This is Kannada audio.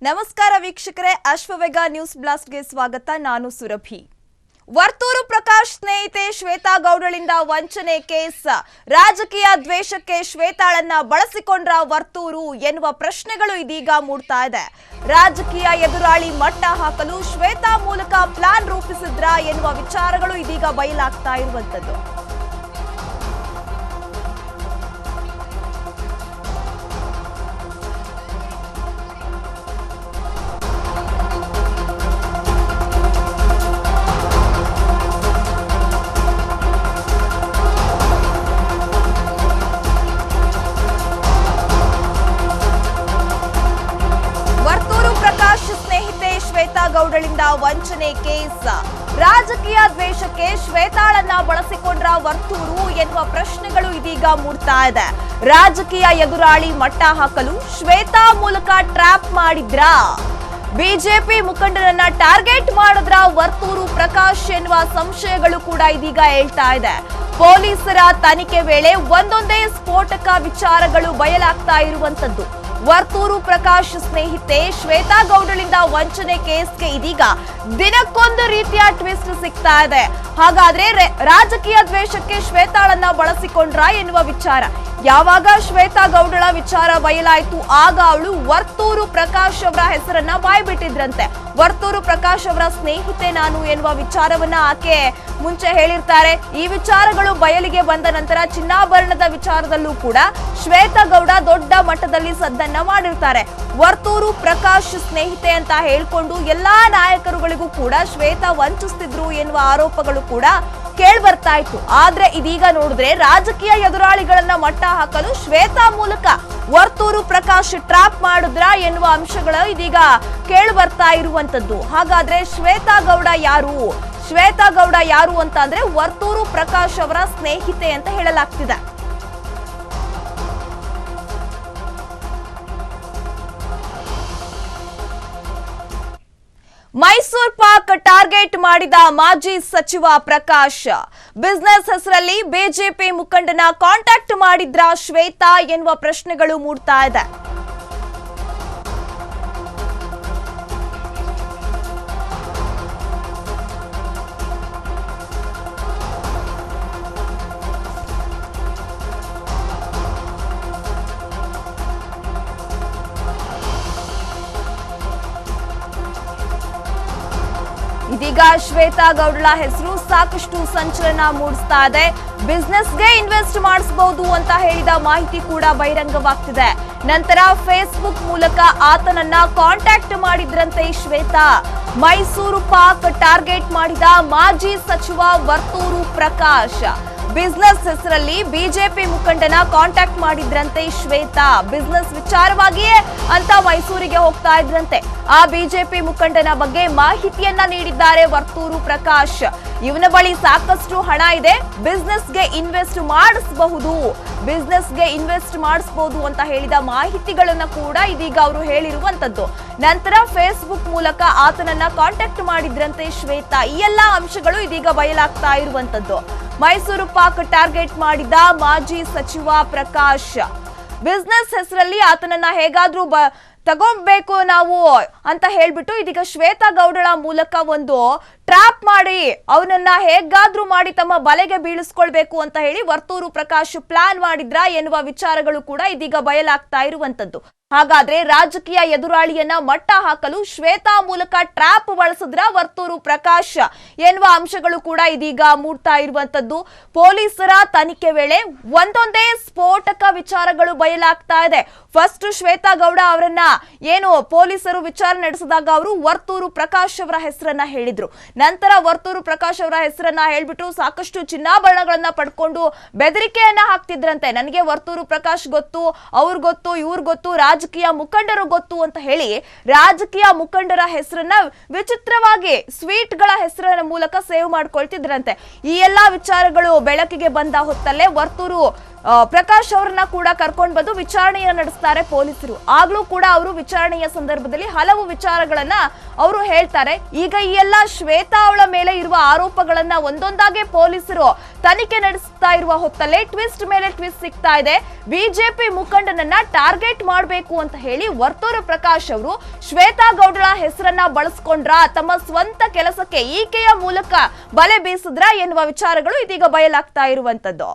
ನಮಸ್ಕಾರ ವೀಕ್ಷಕರೇ, ಅಶ್ವವೇಗ ನ್ಯೂಸ್ ಬ್ಲಾಸ್ಟ್ಗೆ ಸ್ವಾಗತ. ನಾನು ಸುರಭಿ. ವರ್ತೂರು ಪ್ರಕಾಶ್ ಸ್ನೇಹಿತೆ ಶ್ವೇತಾ ಗೌಡಳಿಂದ ವಂಚನೆ ಕೇಸ್. ರಾಜಕೀಯ ದ್ವೇಷಕ್ಕೆ ಶ್ವೇತಾಳನ್ನ ಬಳಸಿಕೊಂಡ್ರ ವರ್ತೂರು ಎನ್ನುವ ಪ್ರಶ್ನೆಗಳು ಇದೀಗ ಮೂಡ್ತಾ ಇದೆ. ರಾಜಕೀಯ ಎದುರಾಳಿ ಮಟ್ಟ ಹಾಕಲು ಶ್ವೇತಾ ಮೂಲಕ ಪ್ಲಾನ್ ರೂಪಿಸಿದ್ರ ಎನ್ನುವ ವಿಚಾರಗಳು ಇದೀಗ ಬಯಲಾಗ್ತಾ ಇರುವಂತದ್ದು. ಶ್ವೇತಾ ಗೌಡಳಿಂದ ವಂಚನೆ ಕೇಸ್. ರಾಜಕೀಯ ದ್ವೇಷಕ್ಕೆ ಶ್ವೇತಾಳನ್ನ ಬಳಸಿಕೊಂಡ್ರ ವರ್ತೂರು ಎನ್ನುವ ಪ್ರಶ್ನೆಗಳು ಇದೀಗ ಮೂಡ್ತಾ ಇದೆ. ರಾಜಕೀಯ ಎದುರಾಳಿ ಮಟ್ಟ ಹಾಕಲು ಶ್ವೇತಾ ಮೂಲಕ ಟ್ರ್ಯಾಪ್ ಮಾಡಿದ್ರ? ಬಿಜೆಪಿ ಮುಖಂಡರನ್ನ ಟಾರ್ಗೆಟ್ ಮಾಡಿದ್ರ ವರ್ತೂರು ಪ್ರಕಾಶ್ ಎನ್ನುವ ಸಂಶಯಗಳು ಕೂಡ ಇದೀಗ ಹೇಳ್ತಾ ಇದೆ. ಪೊಲೀಸರ ತನಿಖೆ ವೇಳೆ ಒಂದೊಂದೇ ಸ್ಫೋಟಕ ವಿಚಾರಗಳು ಬಯಲಾಗ್ತಾ ಇರುವಂತದ್ದು. ವರ್ತೂರು ಪ್ರಕಾಶ್ ಸ್ನೇಹಿತೆ ಶ್ವೇತಾ ಗೌಡಳಿಂದ ವಂಚನೆ ಕೇಸ್ಗೆ ಇದೀಗ ದಿನಕ್ಕೊಂದು ರೀತಿಯ ಟ್ವಿಸ್ಟ್ ಸಿಗ್ತಾ ಇದೆ. ಹಾಗಾದ್ರೆ ರಾಜಕೀಯ ದ್ವೇಷಕ್ಕೆ ಶ್ವೇತಾಳನ್ನ ಬಳಸಿಕೊಂಡ್ರ ಎನ್ನುವ ವಿಚಾರ ಯಾವಾಗ ಶ್ವೇತಾ ಗೌಡಳ ವಿಚಾರ ಬಯಲಾಯ್ತು, ಆಗ ಅವಳು ವರ್ತೂರು ಪ್ರಕಾಶ್ ಅವರ ಹೆಸರನ್ನ ಬಾಯ್ಬಿಟ್ಟಿದ್ರಂತೆ. ವರ್ತೂರು ಪ್ರಕಾಶ್ ಅವರ ಸ್ನೇಹಿತೆ ನಾನು ಎನ್ನುವ ವಿಚಾರವನ್ನ ಆಕೆ ಮುಂಚೆ ಹೇಳಿರ್ತಾರೆ. ಈ ವಿಚಾರಗಳು ಬಯಲಿಗೆ ಬಂದ ನಂತರ ಚಿನ್ನಾಭರಣದ ವಿಚಾರದಲ್ಲೂ ಕೂಡ ಶ್ವೇತಾ ಗೌಡ ದೊಡ್ಡ ಮಟ್ಟದಲ್ಲಿ ಸದ್ದನ್ನ ಮಾಡಿರ್ತಾರೆ. ವರ್ತೂರು ಪ್ರಕಾಶ್ ಸ್ನೇಹಿತೆ ಅಂತ ಹೇಳ್ಕೊಂಡು ಎಲ್ಲಾ ನಾಯಕರುಗಳಿಗೂ ಕೂಡ ಶ್ವೇತಾ ವಂಚಿಸ್ತಿದ್ರು ಎನ್ನುವ ಆರೋಪಗಳು ಕೂಡ ಕೇಳಿ ಬರ್ತಾ ಇತ್ತು. ಆದ್ರೆ ಇದೀಗ ನೋಡಿದ್ರೆ ರಾಜಕೀಯ ಎದುರಾಳಿಗಳನ್ನ ಮಟ್ಟ ಹಾಕಲು ಶ್ವೇತಾ ಮೂಲಕ ವರ್ತೂರು ಪ್ರಕಾಶ್ ಟ್ರಾಪ್ ಮಾಡಿದ್ರ ಎನ್ನುವ ಅಂಶಗಳು ಇದೀಗ ಕೇಳಿ ಬರ್ತಾ ಇರುವಂತದ್ದು. ಹಾಗಾದ್ರೆ ಶ್ವೇತಾ ಗೌಡ ಯಾರು? ಶ್ವೇತಾ ಗೌಡ ಯಾರು ಅಂತ ಅಂದ್ರೆ ವರ್ತೂರು ಪ್ರಕಾಶ್ ಅವರ ಸ್ನೇಹಿತೆ ಅಂತ ಹೇಳಲಾಗ್ತಿದೆ. ಮೈಸೂರು ಪಾಕ್ ಟಾರ್ಗೆಟ್ ಮಾಡಿದ ಮಾಜಿ ಸಚಿವ ಪ್ರಕಾಶ್. ಬಿಸಿನೆಸ್ ಹೆಸರಲ್ಲಿ ಬಿಜೆಪಿ ಮುಖಂಡನ ಕಾಂಟ್ಯಾಕ್ಟ್ ಮಾಡಿದ್ರ ಶ್ವೇತಾ ಎನ್ನುವ ಪ್ರಶ್ನೆಗಳು ಮೂಡ್ತಾ ಇದೆ. ಇದೀಗ ಶ್ವೇತಾ ಗೌಡಳ ಹೆಸರು ಸಾಕಷ್ಟು ಸಂಚಲನ ಮೂಡಿಸ್ತಾ ಇದೆ. ಬಿಸ್ನೆಸ್ಗೆ ಇನ್ವೆಸ್ಟ್ ಮಾಡಿಸಬಹುದು ಅಂತ ಹೇಳಿದ ಮಾಹಿತಿ ಕೂಡ ಬಹಿರಂಗವಾಗ್ತಿದೆ. ನಂತರ ಫೇಸ್ಬುಕ್ ಮೂಲಕ ಆತನನ್ನ ಕಾಂಟ್ಯಾಕ್ಟ್ ಮಾಡಿದ್ರಂತೆ ಶ್ವೇತಾ. ಮೈಸೂರು ಪಾಕ್ ಟಾರ್ಗೆಟ್ ಮಾಡಿದ ಮಾಜಿ ಸಚಿವ ವರ್ತೂರು ಪ್ರಕಾಶ್. ಬಿಸ್ನೆಸ್ ಹೆಸರಲ್ಲಿ ಬಿಜೆಪಿ ಮುಖಂಡನ ಕಾಂಟ್ಯಾಕ್ಟ್ ಮಾಡಿದ್ರಂತೆ ಶ್ವೇತಾ. ಬಿಸ್ನೆಸ್ ವಿಚಾರವಾಗಿಯೇ ಅಂತ ಮೈಸೂರಿಗೆ ಹೋಗ್ತಾ ಇದ್ರಂತೆ. ಆ ಬಿಜೆಪಿ ಮುಖಂಡನ ಬಗ್ಗೆ ಮಾಹಿತಿಯನ್ನ ನೀಡಿದ್ದಾರೆ ವರ್ತೂರು ಪ್ರಕಾಶ್. ಇವನ ಬಳಿ ಸಾಕಷ್ಟು ಹಣ ಇದೆ, ಬಿಸ್ನೆಸ್ಗೆ ಇನ್ವೆಸ್ಟ್ ಮಾಡಿಸಬಹುದು ಅಂತ ಹೇಳಿದ ಮಾಹಿತಿಗಳನ್ನ ಕೂಡ ಇದೀಗ ಅವರು ಹೇಳಿರುವಂತದ್ದು. ನಂತರ ಫೇಸ್ಬುಕ್ ಮೂಲಕ ಆತನನ್ನ ಕಾಂಟ್ಯಾಕ್ಟ್ ಮಾಡಿದ್ರಂತೆ ಶ್ವೇತಾ. ಈ ಎಲ್ಲಾ ಅಂಶಗಳು ಇದೀಗ ಬಯಲಾಗ್ತಾ ಇರುವಂತದ್ದು. ಮೈಸೂರು ಪಾಕ್ ಟಾರ್ಗೆಟ್ ಮಾಡಿದ ಮಾಜಿ ಸಚಿವ ಪ್ರಕಾಶ್. ಬಿಸ್ನೆಸ್ ಹೆಸರಲ್ಲಿ ಆತನನ್ನ ಹೇಗಾದ್ರೂ ತಗೋಬೇಕು ನಾವು ಅಂತ ಹೇಳ್ಬಿಟ್ಟು ಇದೀಗ ಶ್ವೇತಾ ಗೌಡಳ ಮೂಲಕ ಒಂದು ಟ್ರಾಪ್ ಮಾಡಿ ಅವನನ್ನ ಹೇಗಾದ್ರೂ ಮಾಡಿ ತಮ್ಮ ಬಲೆಗೆ ಬೀಳಿಸ್ಕೊಳ್ಬೇಕು ಅಂತ ಹೇಳಿ ವರ್ತೂರು ಪ್ರಕಾಶ್ ಪ್ಲಾನ್ ಮಾಡಿದ್ರ ಎನ್ನುವ ವಿಚಾರಗಳು ಕೂಡ ಇದೀಗ ಬಯಲಾಗ್ತಾ ಇರುವಂತದ್ದು. ಹಾಗಾದ್ರೆ ರಾಜಕೀಯ ಎದುರಾಳಿಯನ್ನ ಮಟ್ಟ ಹಾಕಲು ಶ್ವೇತಾ ಮೂಲಕ ಟ್ರಾಪ್ ಬಳಸಿದ್ರ ವರ್ತೂರು ಪ್ರಕಾಶ್ ಎನ್ನುವ ಅಂಶಗಳು ಕೂಡ ಇದೀಗ ಮೂಡ್ತಾ ಇರುವಂತದ್ದು. ಪೊಲೀಸರ ತನಿಖೆ ವೇಳೆ ಒಂದೊಂದೇ ಸ್ಫೋಟಕ ವಿಚಾರಗಳು ಬಯಲಾಗ್ತಾ ಇದೆ. ಫಸ್ಟ್ ಶ್ವೇತಾ ಗೌಡ ಅವರನ್ನ ಏನು ಪೊಲೀಸರು ವಿಚಾರಣೆ ನಡೆಸಿದಾಗ ಅವರು ವರ್ತೂರು ಪ್ರಕಾಶ್ ಅವರ ಹೆಸರನ್ನ ಹೇಳಿದ್ರು. ನಂತರ ವರ್ತೂರು ಪ್ರಕಾಶ್ ಅವರ ಹೆಸರನ್ನ ಹೇಳ್ಬಿಟ್ಟು ಸಾಕಷ್ಟು ಚಿನ್ನಾಭರಣಗಳನ್ನ ಪಡ್ಕೊಂಡು ಬೆದರಿಕೆಯನ್ನ ಹಾಕ್ತಿದ್ರಂತೆ. ನನಗೆ ವರ್ತೂರು ಪ್ರಕಾಶ್ ಗೊತ್ತು, ಅವ್ರು ಗೊತ್ತು, ಇವ್ರು ಗೊತ್ತು, ರಾಜಕೀಯ ಮುಖಂಡರು ಗೊತ್ತು ಅಂತ ಹೇಳಿ ರಾಜಕೀಯ ಮುಖಂಡರ ಹೆಸರನ್ನ ವಿಚಿತ್ರವಾಗಿ ಸ್ವೀಟ್ ಗಳ ಹೆಸರಿನ ಮೂಲಕ ಸೇವ್ ಮಾಡ್ಕೊಳ್ತಿದ್ರಂತೆ. ಈ ಎಲ್ಲಾ ವಿಚಾರಗಳು ಬೆಳಕಿಗೆ ಬಂದ ಹೊತ್ತಲ್ಲೇ ವರ್ತೂರು ಪ್ರಕಾಶ್ ಅವರನ್ನ ಕೂಡ ಕರ್ಕೊಂಡು ಬಂದು ವಿಚಾರಣೆಯ ನಡೆಸ್ತಾರೆ ಪೊಲೀಸರು. ಆಗ್ಲೂ ಕೂಡ ಅವರು ವಿಚಾರಣೆಯ ಸಂದರ್ಭದಲ್ಲಿ ಹಲವು ವಿಚಾರಗಳನ್ನ ಅವರು ಹೇಳ್ತಾರೆ. ಈಗ ಈ ಎಲ್ಲ ಶ್ವೇತಾ ಅವಳ ಮೇಲೆ ಇರುವ ಆರೋಪಗಳನ್ನ ಒಂದೊಂದಾಗೆ ಪೊಲೀಸರು ತನಿಖೆ ನಡೆಸ್ತಾ ಇರುವ ಹೊತ್ತಲ್ಲೇ ಟ್ವಿಸ್ಟ್ ಮೇಲೆ ಟ್ವಿಸ್ಟ್ ಸಿಗ್ತಾ ಇದೆ. ಬಿಜೆಪಿ ಮುಖಂಡನನ್ನ ಟಾರ್ಗೆಟ್ ಮಾಡಬೇಕು ಅಂತ ಹೇಳಿ ವರ್ತೂರು ಪ್ರಕಾಶ್ ಅವರು ಶ್ವೇತಾ ಗೌಡಳ ಹೆಸರನ್ನ ಬಳಸ್ಕೊಂಡ್ರ, ತಮ್ಮ ಸ್ವಂತ ಕೆಲಸಕ್ಕೆ ಈಕೆಯ ಮೂಲಕ ಬಲೆ ಬೀಸಿದ್ರ ಎನ್ನುವ ವಿಚಾರಗಳು ಇದೀಗ ಬಯಲಾಗ್ತಾ ಇರುವಂತದ್ದು.